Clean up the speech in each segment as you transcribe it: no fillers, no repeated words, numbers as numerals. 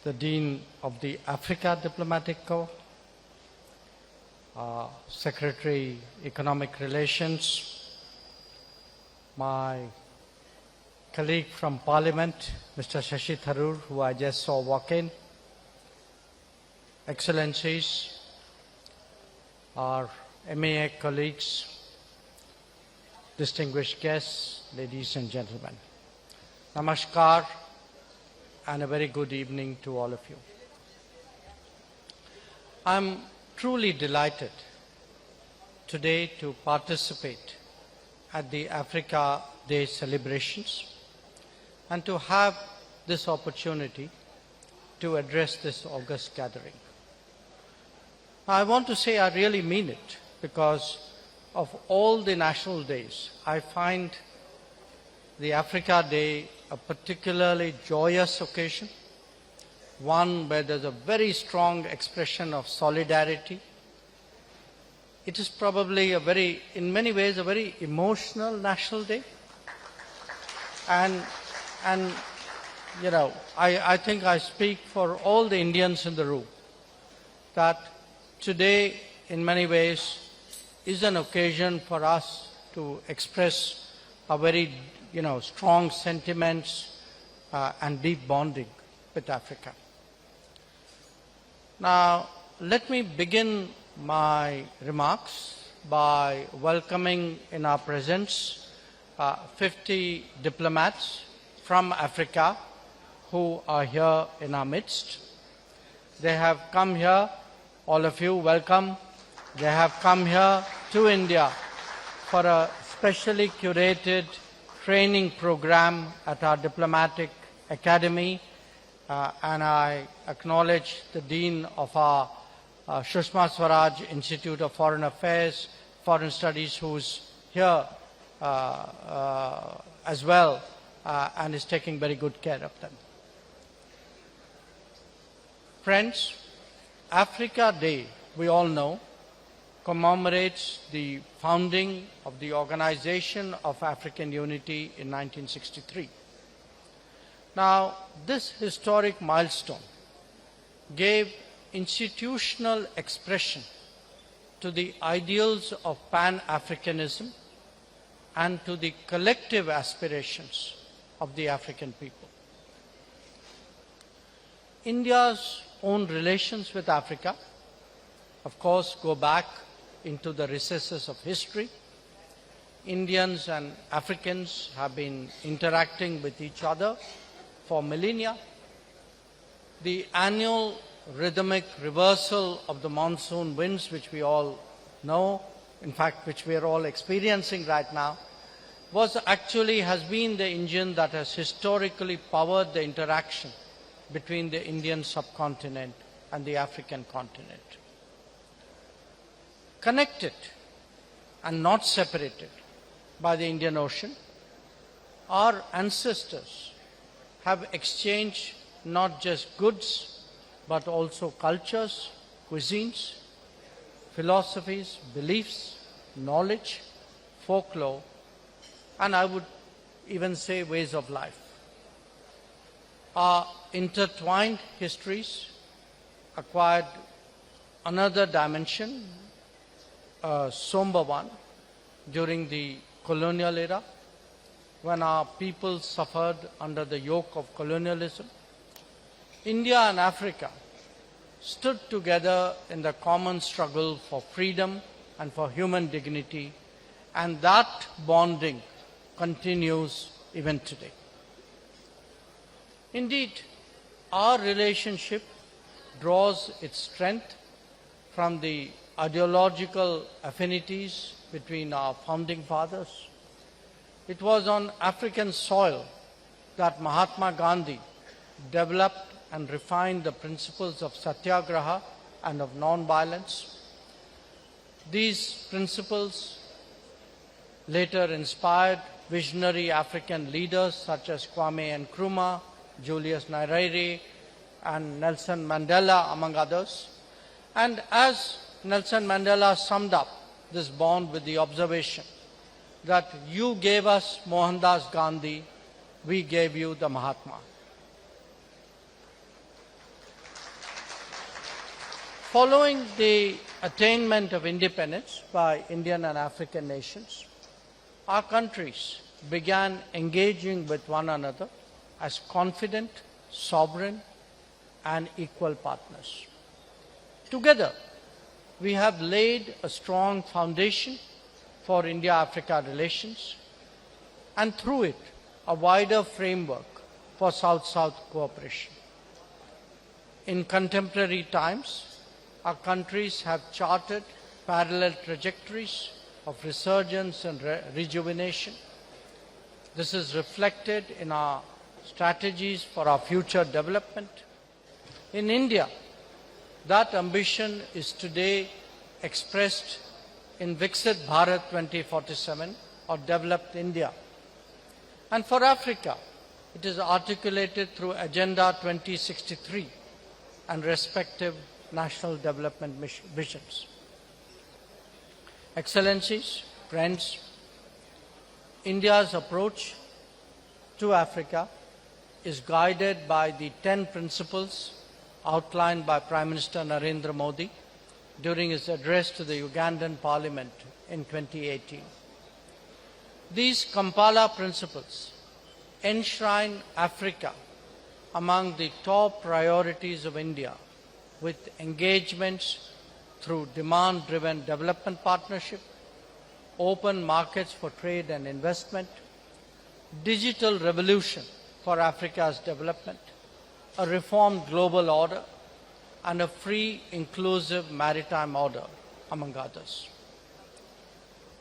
the Dean of the Africa Diplomatic Corps, Secretary Economic Relations, my colleague from Parliament, Mr. Shashi Tharoor, who I just saw walk in, Excellencies, our MAA colleagues, distinguished guests, ladies and gentlemen. Namaskar and a very good evening to all of you. I'm truly delighted today to participate at the Africa Day celebrations and to have this opportunity to address this august gathering. I want to say I really mean it, because of all the national days, I find the Africa Day a particularly joyous occasion, one where there's a very strong expression of solidarity. It is probably in many ways, a very emotional national day. And you know, I think I speak for all the Indians in the room that today, in many ways, is an occasion for us to express our very, strong sentiments and deep bonding with Africa. Now, let me begin my remarks by welcoming in our presence 50 diplomats from Africa who are here in our midst. They have come here, all of you, welcome. They have come here to India for a specially curated training program at our diplomatic academy, and I acknowledge the Dean of our Sushma Swaraj Institute of Foreign Affairs, Foreign Studies, who's here as well and is taking very good care of them. Friends, Africa Day, we all know, commemorates the founding of the Organization of African Unity in 1963. Now, this historic milestone gave institutional expression to the ideals of Pan-Africanism and to the collective aspirations of the African people. India's own relations with Africa, of course, go back into the recesses of history. Indians and Africans have been interacting with each other for millennia. The annual rhythmic reversal of the monsoon winds, which we all know, in fact, which we are all experiencing right now, has been the engine that has historically powered the interaction between the Indian subcontinent and the African continent. Connected and not separated by the Indian Ocean, our ancestors have exchanged not just goods, but also cultures, cuisines, philosophies, beliefs, knowledge, folklore, and I would even say ways of life. Our intertwined histories acquired another dimension, a somber one, during the colonial era, when our people suffered under the yoke of colonialism. India and Africa stood together in the common struggle for freedom and for human dignity, and that bonding continues even today. Indeed, our relationship draws its strength from the ideological affinities between our founding fathers. It was on African soil that Mahatma Gandhi developed and refined the principles of satyagraha and of non-violence. These principles later inspired visionary African leaders such as Kwame Nkrumah, Julius Nyerere, and Nelson Mandela, among others. And as Nelson Mandela summed up this bond with the observation that you gave us Mohandas Gandhi, we gave you the Mahatma. Following the attainment of independence by Indian and African nations, our countries began engaging with one another as confident, sovereign, and equal partners. Together, we have laid a strong foundation for India-Africa relations, and through it, a wider framework for South-South cooperation. In contemporary times, our countries have charted parallel trajectories of resurgence and rejuvenation. This is reflected in our strategies for our future development. In India, that ambition is today expressed in Viksit Bharat 2047 or Developed India. And for Africa, it is articulated through Agenda 2063 and respective national development visions. Excellencies, friends, India's approach to Africa is guided by the 10 principles outlined by Prime Minister Narendra Modi during his address to the Ugandan Parliament in 2018. These Kampala principles enshrine Africa among the top priorities of India, with engagements through demand-driven development partnership, open markets for trade and investment, digital revolution for Africa's development, a reformed global order, and a free, inclusive maritime order, among others.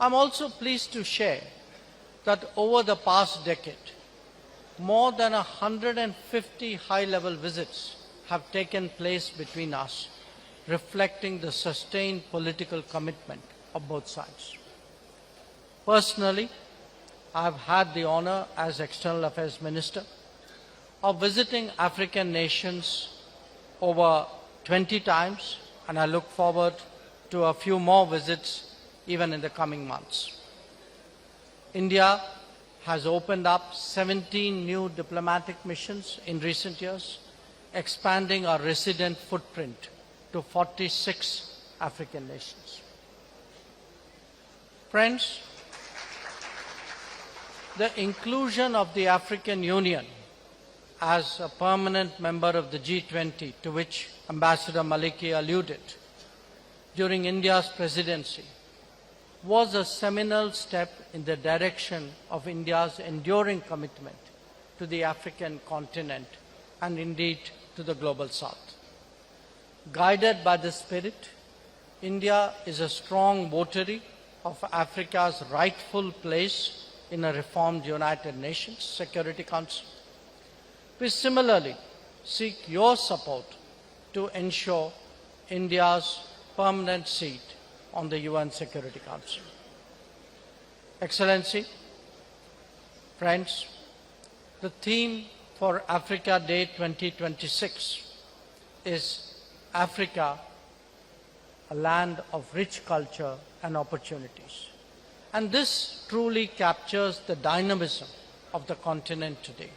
I'm also pleased to share that over the past decade, more than 150 high-level visits have taken place between us, reflecting the sustained political commitment of both sides. Personally, I have had the honor as External Affairs Minister of visiting African nations over 20 times, and I look forward to a few more visits even in the coming months. India has opened up 17 new diplomatic missions in recent years, expanding our resident footprint to 46 African nations. Friends, the inclusion of the African Union as a permanent member of the G20, to which Ambassador Maliki alluded, during India's presidency, was a seminal step in the direction of India's enduring commitment to the African continent and indeed to the global south. Guided by this spirit, India is a strong votary of Africa's rightful place in a reformed United Nations Security Council. We similarly seek your support to ensure India's permanent seat on the UN Security Council. Excellency, friends, the theme for Africa Day 2026 is Africa, a land of rich culture and opportunities. And this truly captures the dynamism of the continent today.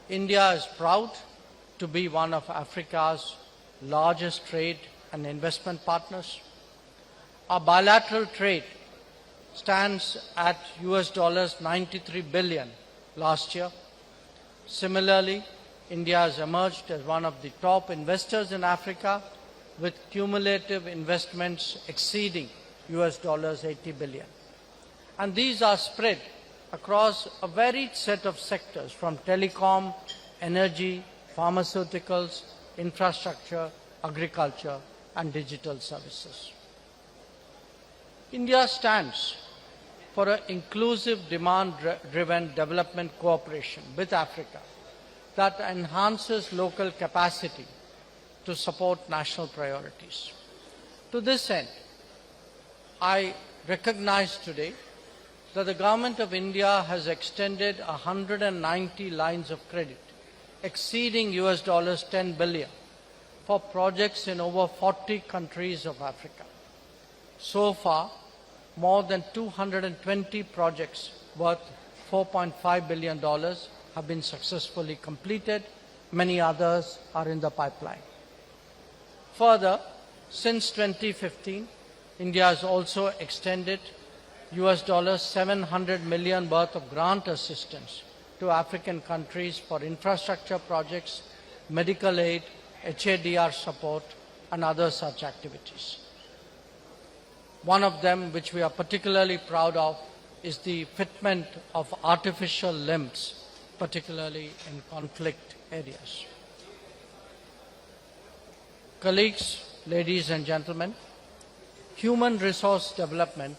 India is proud to be one of Africa's largest trade and investment partners. Our bilateral trade stands at US $93 billion last year. Similarly, India has emerged as one of the top investors in Africa, with cumulative investments exceeding US $80 billion. And these are spread across a varied set of sectors, from telecom, energy, pharmaceuticals, infrastructure, agriculture, and digital services. India stands for an inclusive, demand-driven development cooperation with Africa that enhances local capacity to support national priorities. To this end, I recognize today that the Government of India has extended 190 lines of credit exceeding US $10 billion for projects in over 40 countries of Africa. So far, more than 220 projects worth $4.5 billion have been successfully completed. Many others are in the pipeline. Further, Since 2015, India has also extended $700 million worth of grant assistance to African countries for infrastructure projects, medical aid, HADR support, and other such activities. One of them, which we are particularly proud of, is the fitment of artificial limbs, particularly in conflict areas. Colleagues, ladies and gentlemen, human resource development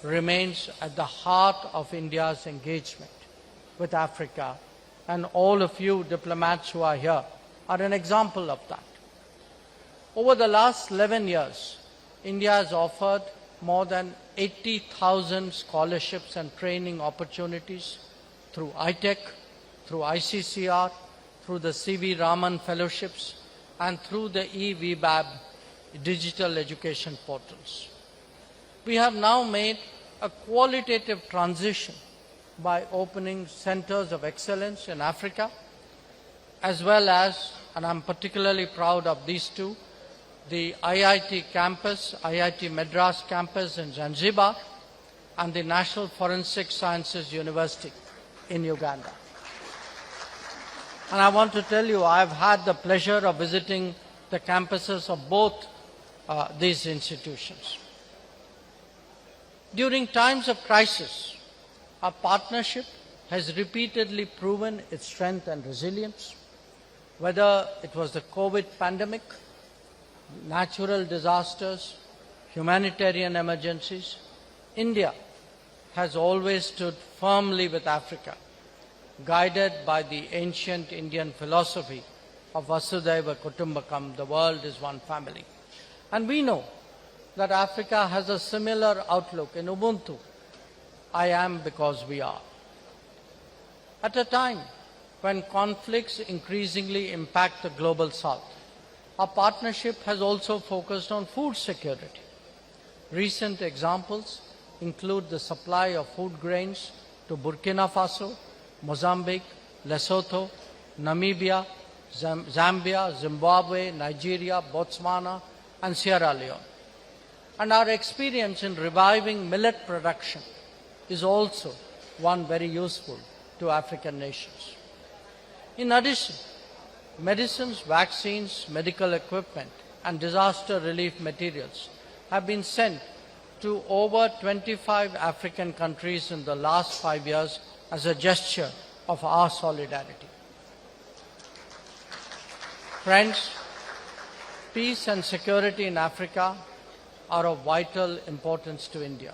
remains at the heart of India's engagement with Africa, and all of you diplomats who are here are an example of that. Over the last 11 years, India has offered more than 80,000 scholarships and training opportunities through ITEC, through ICCR, through the C.V. Raman Fellowships, and through the e-VBAB digital education portals. We have now made a qualitative transition by opening centers of excellence in Africa, as well as, and I'm particularly proud of these two, the IIT campus, IIT Madras campus in Zanzibar, and the National Forensic Sciences University in Uganda. And I want to tell you, I've had the pleasure of visiting the campuses of both these institutions. During times of crisis, our partnership has repeatedly proven its strength and resilience, whether it was the COVID pandemic, natural disasters, humanitarian emergencies. India has always stood firmly with Africa, guided by the ancient Indian philosophy of Vasudhaiva Kutumbakam, the world is one family. And we know that Africa has a similar outlook in Ubuntu, I am because we are. At a time when conflicts increasingly impact the global south, our partnership has also focused on food security. Recent examples include the supply of food grains to Burkina Faso, Mozambique, Lesotho, Namibia, Zambia, Zimbabwe, Nigeria, Botswana, and Sierra Leone. And our experience in reviving millet production is also one very useful to African nations. In addition, medicines, vaccines, medical equipment, and disaster relief materials have been sent to over 25 African countries in the last 5 years as a gesture of our solidarity. Friends, peace and security in Africa are of vital importance to India.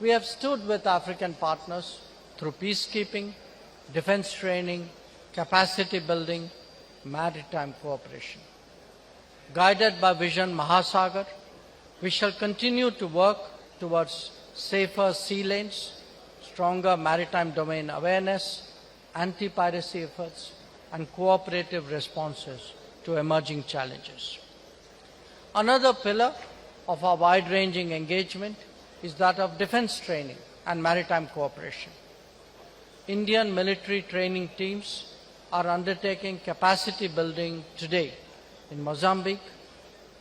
We have stood with African partners through peacekeeping, defense training, capacity building, maritime cooperation. Guided by Vision Mahasagar, we shall continue to work towards safer sea lanes, stronger maritime domain awareness, anti-piracy efforts, and cooperative responses to emerging challenges. Another pillar of our wide-ranging engagement is that of defense training and maritime cooperation. Indian military training teams are undertaking capacity building today in Mozambique,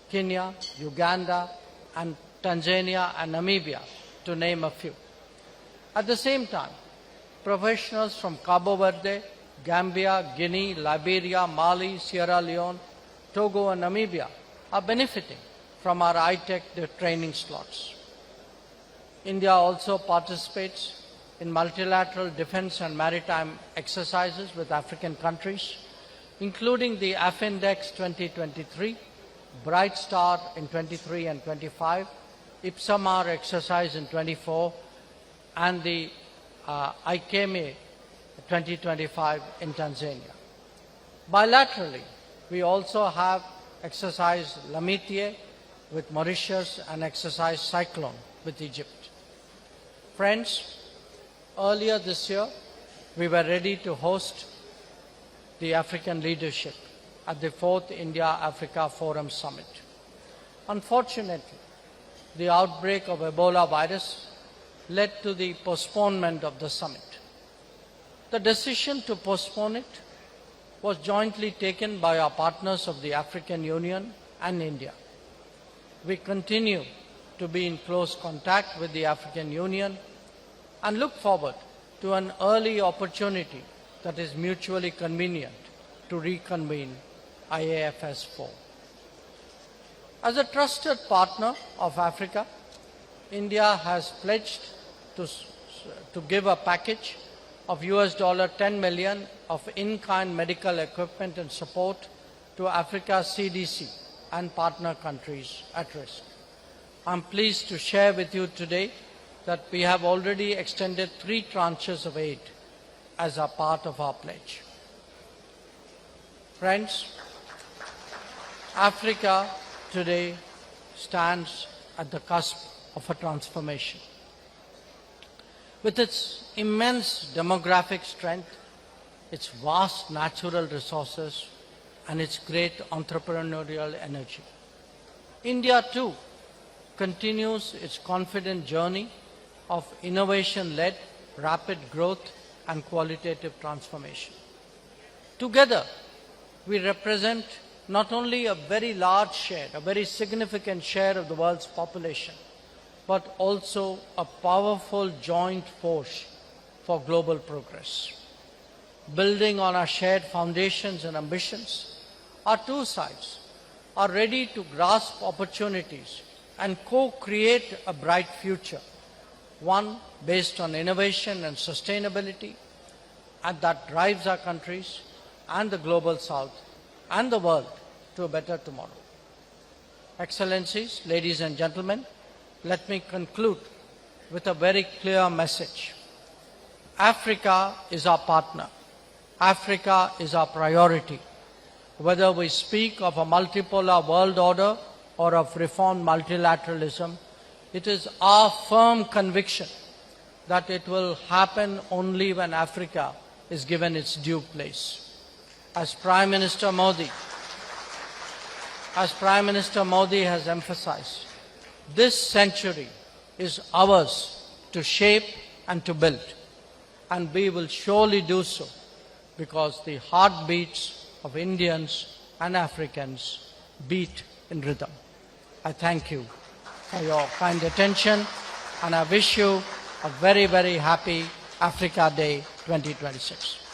Kenya, Uganda, and Tanzania and Namibia, to name a few. At the same time, professionals from Cabo Verde, Gambia, Guinea, Liberia, Mali, Sierra Leone, Togo, and Namibia are benefiting from our ITEC training slots. India also participates in multilateral defense and maritime exercises with African countries, including the AFINDEX 2023, Bright Star in 23 and 25, IPSAMAR exercise in 24, and the IKEME 2025 in Tanzania. Bilaterally, we also have exercise Lamitie with Mauritius and exercise Cyclone with Egypt. Friends, earlier this year, we were ready to host the African leadership at the 4th India-Africa Forum Summit. Unfortunately, the outbreak of Ebola virus led to the postponement of the summit. The decision to postpone it was jointly taken by our partners of the African Union and India. we continue to be in close contact with the African Union and look forward to an early opportunity that is mutually convenient to reconvene IAFS 4. As a trusted partner of Africa, India has pledged to give a package of $10 million of in-kind medical equipment and support to Africa's CDC and partner countries at risk. I'm pleased to share with you today that we have already extended 3 tranches of aid as a part of our pledge. Friends, Africa today stands at the cusp of a transformation. With its immense demographic strength, its vast natural resources, and its great entrepreneurial energy, India too continues its confident journey of innovation-led rapid growth and qualitative transformation. Together, we represent not only a very large share, a very significant share of the world's population, but also a powerful joint force for global progress. Building on our shared foundations and ambitions, our two sides are ready to grasp opportunities and co-create a bright future, one based on innovation and sustainability, and that drives our countries and the global south and the world to a better tomorrow. Excellencies, ladies and gentlemen, let me conclude with a very clear message. Africa is our partner. Africa is our priority. Whether we speak of a multipolar world order or of reformed multilateralism, it is our firm conviction that it will happen only when Africa is given its due place. As Prime Minister Modi has emphasized, this century is ours to shape and to build, and we will surely do so because the heartbeats of Indians and Africans beat in rhythm. I thank you for your kind attention, and I wish you a very, very happy Africa Day 2026.